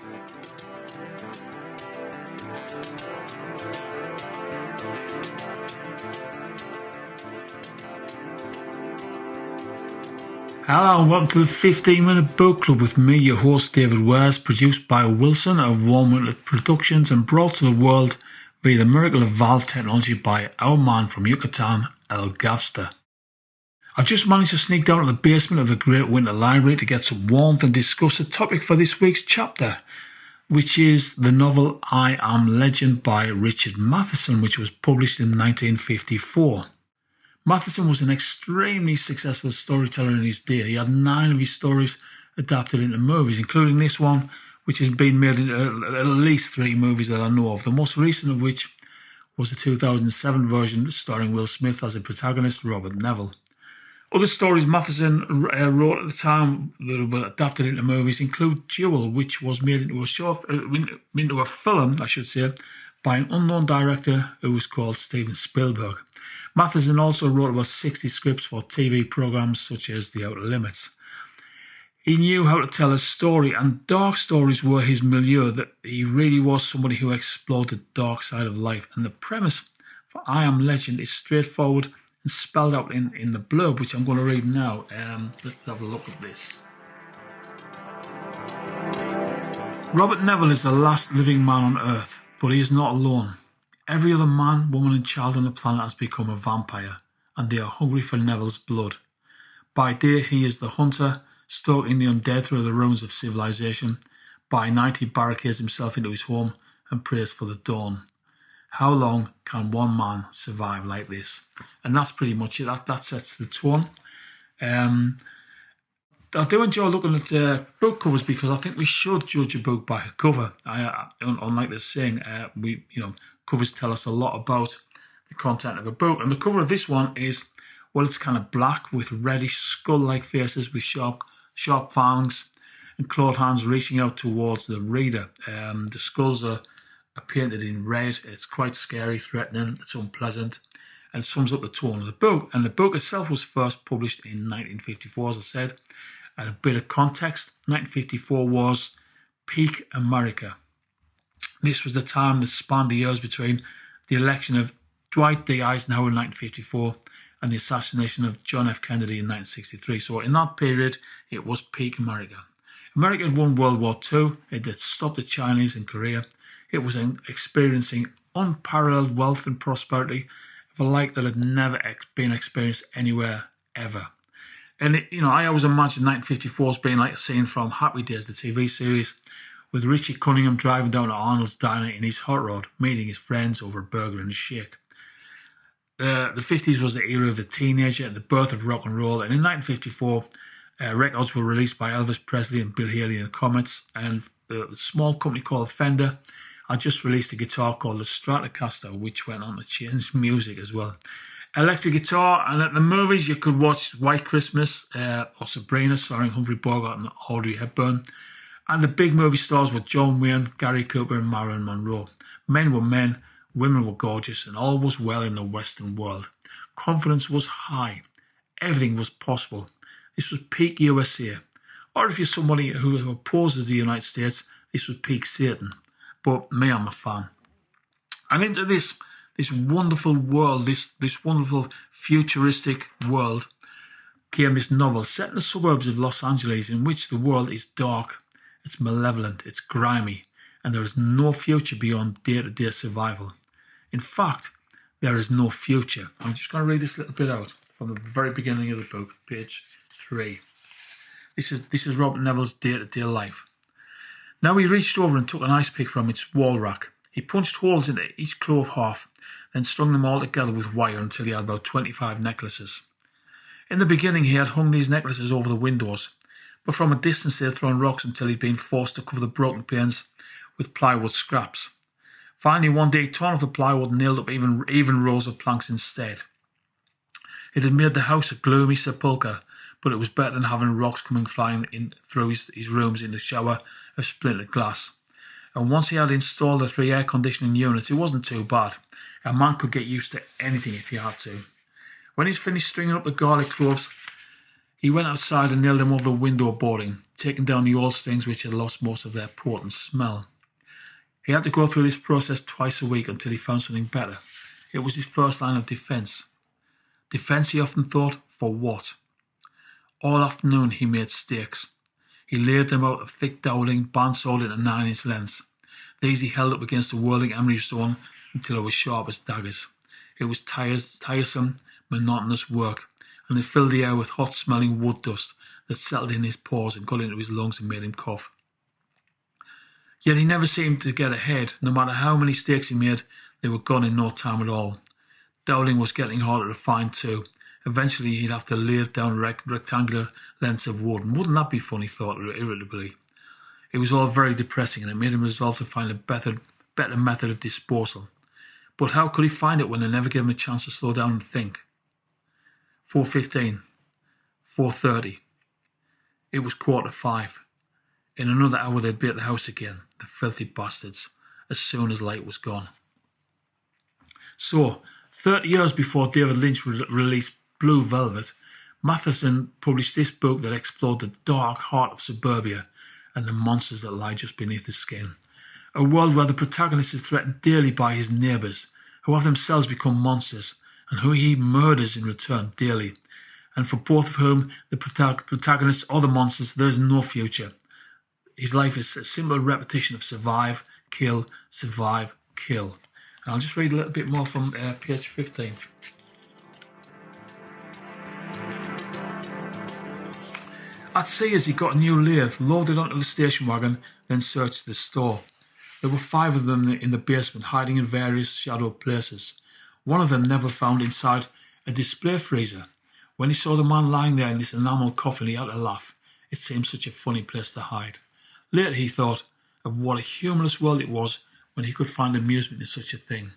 Hello and welcome to the 15-minute book club with me, your host David Wares, produced by Wilson of Warm Winlet Productions and brought to the world via the miracle of valve technology by our man from Yucatan, El Gavster. I've just managed to sneak down to the basement of the Great Winter Library to get some warmth and discuss the topic for this week's chapter, which is the novel I Am Legend by Richard Matheson, which was published in 1954. Matheson was an extremely successful storyteller in his day. He had 9 of his stories adapted into movies, including this one, which has been made into at least 3 movies that I know of, the most recent of which was the 2007 version starring Will Smith as a protagonist, Robert Neville. Other stories Matheson wrote at the time that were adapted into movies include Jewel, which was made into a film, I should say, by an unknown director who was called Steven Spielberg. Matheson also wrote about 60 scripts for TV programs such as The Outer Limits. He knew how to tell a story, and dark stories were his milieu, that he really was somebody who explored the dark side of life. And the premise for I Am Legend is straightforward and spelled out in the blurb, which I'm going to read now. Let's have a look at this. Robert Neville is the last living man on Earth, but he is not alone. Every other man, woman and child on the planet has become a vampire, and they are hungry for Neville's blood. By day he is the hunter, stalking the undead through the ruins of civilization. By night he barricades himself into his home and prays for the dawn. How long can one man survive like this? And that's pretty much it. That sets the tone. I do enjoy looking at book covers because I think we should judge a book by a cover. Unlike the saying, covers tell us a lot about the content of a book. And the cover of this one is, well, it's kind of black with reddish skull-like faces with sharp fangs and clawed hands reaching out towards the reader. The skulls are painted in red. It's quite scary, threatening, it's unpleasant, and sums up the tone of the book. And the book itself was first published in 1954, as I said. And a bit of context, 1954 was peak America. This was the time that spanned the years between the election of Dwight D. Eisenhower in 1954 and the assassination of John F. Kennedy in 1963. So in that period, it was peak America. America had won World War II. It had stopped the Chinese in Korea. It was experiencing unparalleled wealth and prosperity of a like that had never been experienced anywhere ever. And I always imagine 1954 as being like a scene from Happy Days, the TV series, with Richie Cunningham driving down to Arnold's diner in his hot rod, meeting his friends over a burger and a shake. The 50s was the era of the teenager and the birth of rock and roll. And in 1954, records were released by Elvis Presley and Bill Haley and the Comets. And a small company called Fender had just released a guitar called the Stratocaster, which went on to change music as well. Electric guitar, and at the movies you could watch White Christmas or Sabrina starring Humphrey Bogart and Audrey Hepburn. And the big movie stars were John Wayne, Gary Cooper and Marilyn Monroe. Men were men, women were gorgeous, and all was well in the Western world. Confidence was high. Everything was possible. This was peak USA. Or if you're somebody who opposes the United States, this was peak Satan. But me, I'm a fan. And into this wonderful world, this wonderful futuristic world, came this novel set in the suburbs of Los Angeles, in which the world is dark, it's malevolent, it's grimy, and there is no future beyond day-to-day survival. In fact, there is no future. I'm just going to read this little bit out from the very beginning of the book, page 3. This is Robert Neville's day-to-day life. Now he reached over and took an ice pick from its wall rack. He punched holes into each clove half, then strung them all together with wire until he had about 25 necklaces. In the beginning, he had hung these necklaces over the windows, but from a distance they had thrown rocks until he'd been forced to cover the broken panes with plywood scraps. Finally, one day he torn off the plywood and nailed up even rows of planks instead. It had made the house a gloomy sepulchre, but it was better than having rocks coming flying in through his rooms in the shower of splintered glass. And once he had installed the 3 air conditioning units, it wasn't too bad. A man could get used to anything if he had to. When he's finished stringing up the garlic cloves, He went outside and nailed them over the window boarding, taking down the old strings which had lost most of their potent smell. He had to go through this process twice a week until he found something better. It was his first line of defence. Defence, he often thought, for what? All afternoon he made stakes. He laid them out of thick dowling, bandsawed into 9-inch lengths. These he held up against the whirling emery stone until it was sharp as daggers. It was tiresome, monotonous work, and it filled the air with hot-smelling wood dust that settled in his pores and got into his lungs and made him cough. Yet he never seemed to get ahead. No matter how many stakes he made, they were gone in no time at all. Dowling was getting harder to find too. Eventually he'd have to lay down rectangular lengths of wood, and wouldn't that be fun, he thought irritably. It was all very depressing, and it made him resolve to find a better method of disposal. But how could he find it when they never gave him a chance to slow down and think? 4:15, 4:30. It was 4:45. In another hour they'd be at the house again, the filthy bastards, as soon as light was gone. So, 30 years before David Lynch released Blue Velvet, Matheson published this book that explored the dark heart of suburbia and the monsters that lie just beneath the skin. A world where the protagonist is threatened daily by his neighbours, who have themselves become monsters, and who he murders in return daily. And for both of whom, the protagonists or the monsters, there is no future. His life is a simple repetition of survive, kill, survive, kill. And I'll just read a little bit more from page 15. At sea, as he got a new lathe, loaded onto the station wagon, then searched the store. There were 5 of them in the basement, hiding in various shadowed places. One of them Neville found inside a display freezer. When he saw the man lying there in this enamel coffin, he had to laugh. It seemed such a funny place to hide. Later he thought of what a humorless world it was when he could find amusement in such a thing.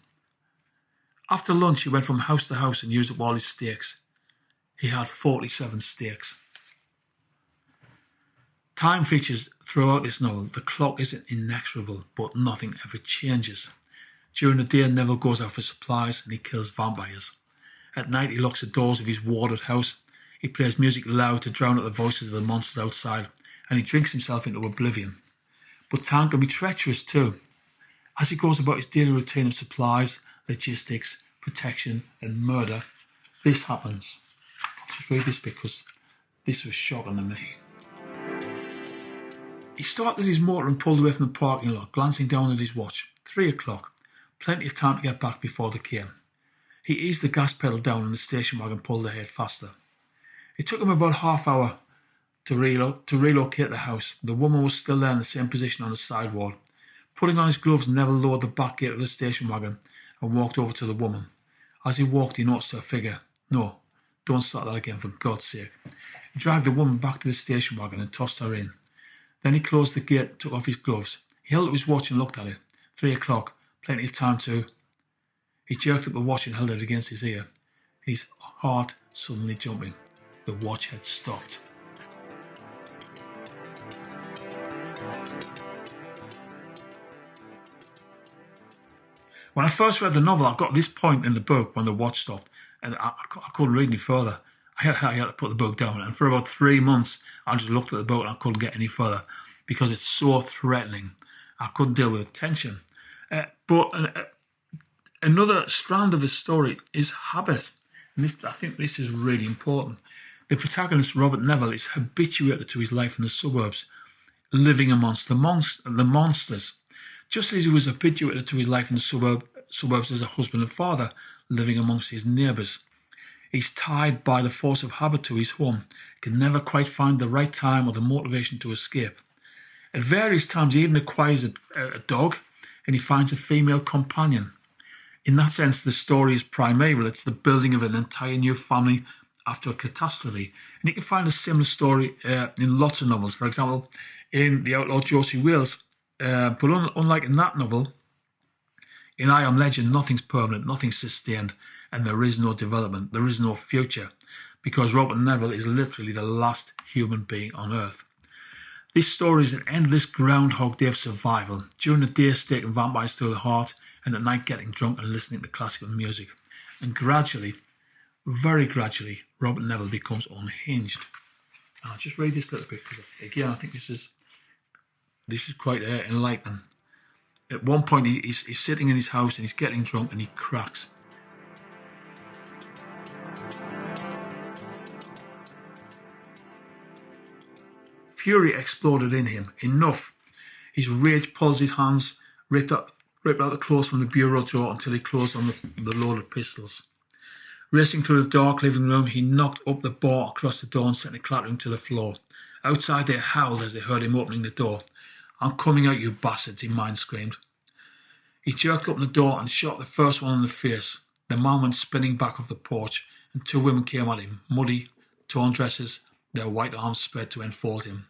After lunch he went from house to house and used up all his stakes. He had 47 stakes. Time features throughout this novel. The clock isn't inexorable, but nothing ever changes. During the day, Neville goes out for supplies and he kills vampires. At night, he locks the doors of his warded house. He plays music loud to drown out the voices of the monsters outside, and he drinks himself into oblivion. But time can be treacherous too. As he goes about his daily routine of supplies, logistics, protection, and murder, this happens. I'll just read this because this was shocking to me. He started his motor and pulled away from the parking lot, glancing down at his watch. 3 o'clock. Plenty of time to get back before they came. He eased the gas pedal down and the station wagon pulled ahead faster. It took him about half hour to relocate the house. The woman was still there in the same position on the sidewall. Putting on his gloves, Neville lowered the back gate of the station wagon and walked over to the woman. As he walked, he noticed her figure. No, don't start that again, for God's sake. He dragged the woman back to the station wagon and tossed her in. Then he closed the gate and took off his gloves. He held up his watch and looked at it. 3 o'clock, plenty of time to... He jerked up the watch and held it against his ear, his heart suddenly jumping. The watch had stopped. When I first read the novel, I got this point in the book when the watch stopped, and I couldn't read any further. I had to put the book down, and for about 3 months, I just looked at the book and I couldn't get any further because it's so threatening. I couldn't deal with the tension. But another strand of the story is habit. And I think this is really important. The protagonist, Robert Neville, is habituated to his life in the suburbs, living amongst the monsters, just as he was habituated to his life in the suburbs as a husband and father, living amongst his neighbours. He's tied by the force of habit to his home, can never quite find the right time or the motivation to escape. At various times he even acquires a dog, and he finds a female companion. In that sense, the story is primeval. It's the building of an entire new family after a catastrophe. And you can find a similar story in lots of novels. For example, in The Outlaw Josie Wales. But unlike in that novel, in I Am Legend, nothing's permanent, nothing's sustained, and there is no development, there is no future, because Robert Neville is literally the last human being on Earth. This story is an endless Groundhog Day of survival. During the day, staking vampires through the heart, and at night getting drunk and listening to classical music. And gradually, very gradually, Robert Neville becomes unhinged. I'll just read this little bit because, again, I think this is quite enlightening. At one point, he's sitting in his house and he's getting drunk and he cracks. Fury exploded in him. Enough. His rage pulls his hands, ripped out the clothes from the bureau drawer until he closed on the loaded pistols. Racing through the dark living room, he knocked up the bar across the door and sent it clattering to the floor. Outside, they howled as they heard him opening the door. "I'm coming out, you bastards," he mind-screamed. He jerked open the door and shot the first one in the face. The man went spinning back off the porch, and two women came at him, muddy, torn dresses, their white arms spread to enfold him.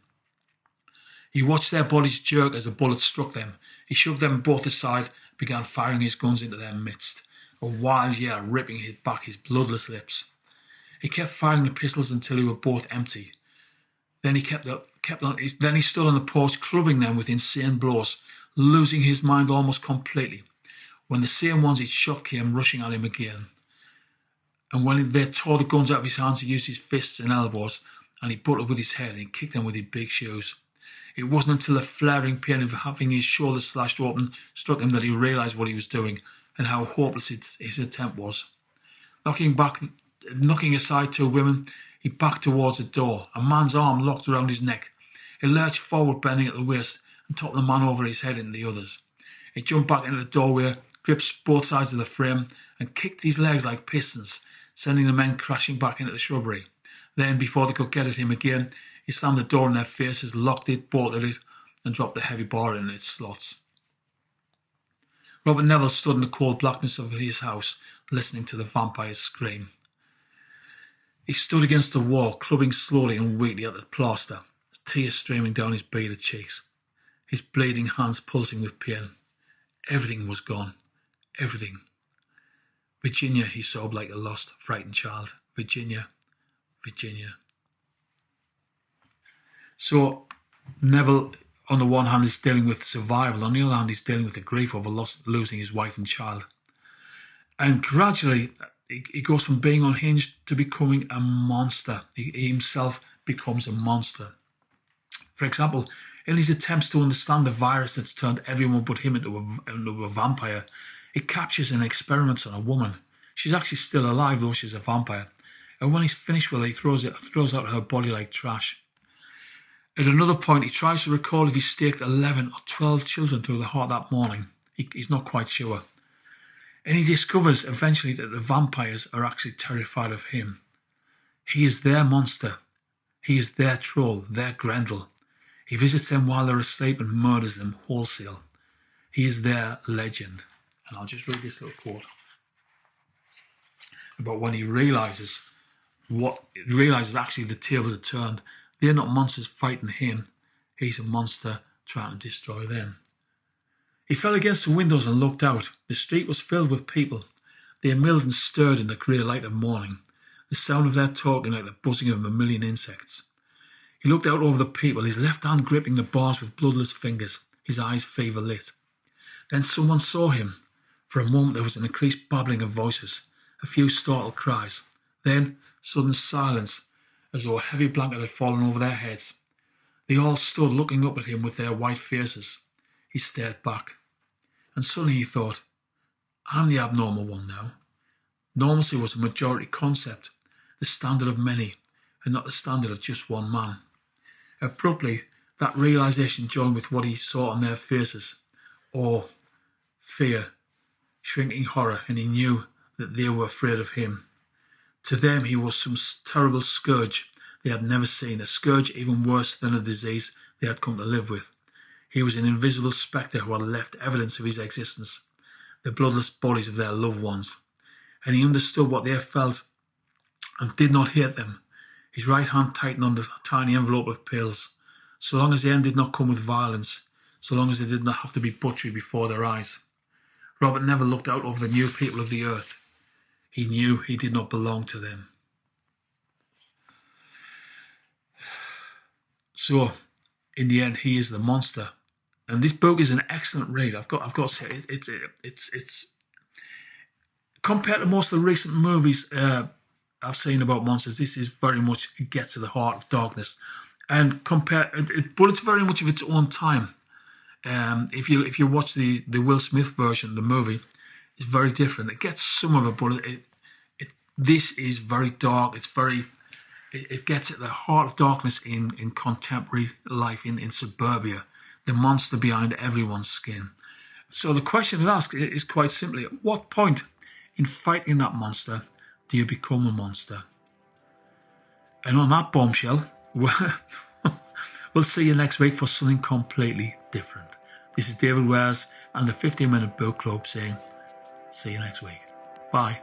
He watched their bodies jerk as the bullet struck them. He shoved them both aside, began firing his guns into their midst, a wild yell ripping back his bloodless lips. He kept firing the pistols until they were both empty. Then he kept on. Then he stood on the porch, clubbing them with insane blows, losing his mind almost completely, when the same ones he'd shot came rushing at him again. And when they tore the guns out of his hands, he used his fists and elbows, and he butted with his head and he kicked them with his big shoes. It wasn't until the flaring pain of having his shoulders slashed open struck him that he realised what he was doing and how hopeless his attempt was. Knocking aside two women, he backed towards the door. A man's arm locked around his neck. He lurched forward, bending at the waist, and topped the man over his head into the others. He jumped back into the doorway, gripped both sides of the frame, and kicked his legs like pistons, sending the men crashing back into the shrubbery. Then, before they could get at him again, he slammed the door in their faces, locked it, bolted it, and dropped the heavy bar in its slots. Robert Neville stood in the cold blackness of his house, listening to the vampires scream. He stood against the wall, clubbing slowly and weakly at the plaster, tears streaming down his bearded cheeks, his bleeding hands pulsing with pain. Everything was gone. Everything. "Virginia," he sobbed like a lost, frightened child. "Virginia, Virginia." So Neville, on the one hand, is dealing with survival. On the other hand, he's dealing with the grief of losing his wife and child. And gradually, he goes from being unhinged to becoming a monster. He himself becomes a monster. For example, in his attempts to understand the virus that's turned everyone but him into a vampire, he captures and experiments on a woman. She's actually still alive, though she's a vampire. And when he's finished with her, he throws out her body like trash. At another point, he tries to recall if he staked 11 or 12 children through the heart that morning. He's not quite sure. And he discovers eventually that the vampires are actually terrified of him. He is their monster. He is their troll, their Grendel. He visits them while they're asleep and murders them wholesale. He is their legend. And I'll just read this little quote about when he realises actually the tables are turned. They're not monsters fighting him. He's a monster trying to destroy them. He fell against the windows and looked out. The street was filled with people. They milled and stirred in the grey light of morning, the sound of their talking like the buzzing of a million insects. He looked out over the people, his left hand gripping the bars with bloodless fingers, his eyes fever lit. Then someone saw him. For a moment there was an increased babbling of voices, a few startled cries. Then sudden silence, as though a heavy blanket had fallen over their heads. They all stood looking up at him with their white faces. He stared back. And suddenly he thought, I'm the abnormal one now. Normalcy was a majority concept, the standard of many, and not the standard of just one man. Abruptly, that realisation joined with what he saw on their faces. Awe, fear, shrinking horror, and he knew that they were afraid of him. To them he was some terrible scourge they had never seen, a scourge even worse than a disease they had come to live with. He was an invisible spectre who had left evidence of his existence, the bloodless bodies of their loved ones. And he understood what they felt and did not hate them. His right hand tightened on the tiny envelope of pills. So long as the end did not come with violence, so long as they did not have to be butchered before their eyes. Robert never looked out over the new people of the earth. He knew he did not belong to them. So, in the end, he is the monster. And this book is an excellent read. I've got to say, it's compared to most of the recent movies I've seen about monsters, this is very much, it gets to the heart of darkness, and but it's very much of its own time. If you watch the Will Smith version, the movie, it's very different. It gets some of it, but this is very dark. It gets at the heart of darkness in contemporary life in suburbia, the monster behind everyone's skin. So the question to ask is quite simply, at what point in fighting that monster do you become a monster? And on that bombshell, we'll see you next week for something completely different. This is David Wares and the 15-Minute Book Club saying, see you next week. Bye.